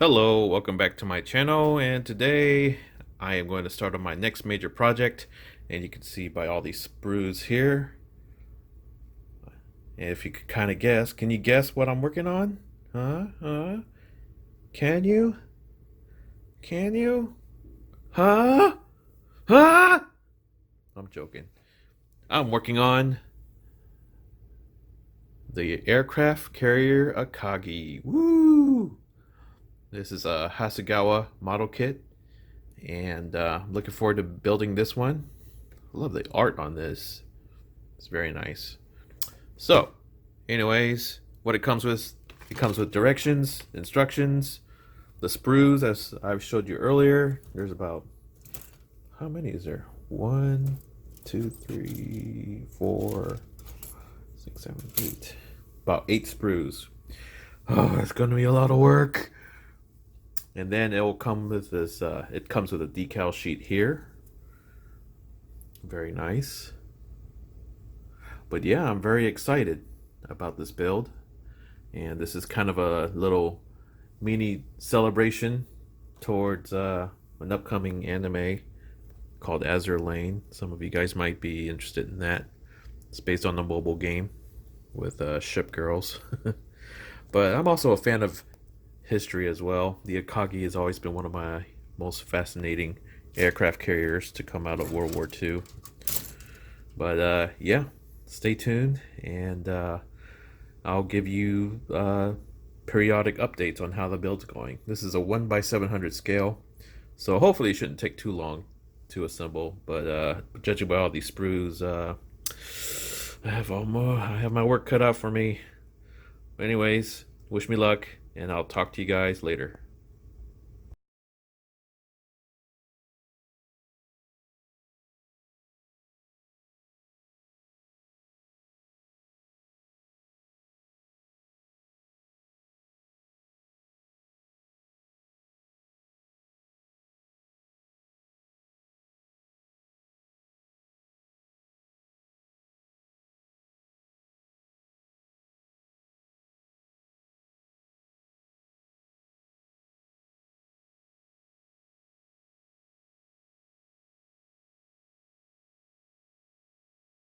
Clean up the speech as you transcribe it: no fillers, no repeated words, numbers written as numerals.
Hello, welcome back to my channel, and today I am going to start on my next major project, and you can see by all these sprues here. And if you could kind of guess, can you guess what I'm working on? Huh? Can you? Can you? Huh? Huh? I'm joking. I'm working on the Aircraft Carrier Akagi. Woo! This is a Hasegawa model kit, and I'm looking forward to building this one. I love the art on this. It's very nice. So, anyways, what it comes with directions, instructions, the sprues as I've showed you earlier. There's about, how many is there? 1, 2, 3, 4, 6, 7, 8. About 8 sprues. Oh, it's gonna be a lot of work. And then it will come with this, it comes with a decal sheet here. Very nice. But yeah, I'm very excited about this build. And this is kind of a little mini celebration towards an upcoming anime called Azure Lane. Some of you guys might be interested in that. It's based on the mobile game with ship girls. But I'm also a fan of history as well. The Akagi has always been one of my most fascinating aircraft carriers to come out of World War II. But yeah, stay tuned, and I'll give you periodic updates on how the build's going. This is a 1/700 scale, so hopefully it shouldn't take too long to assemble. But judging by all these sprues, I have my work cut out for me. Anyways, wish me luck, and I'll talk to you guys later.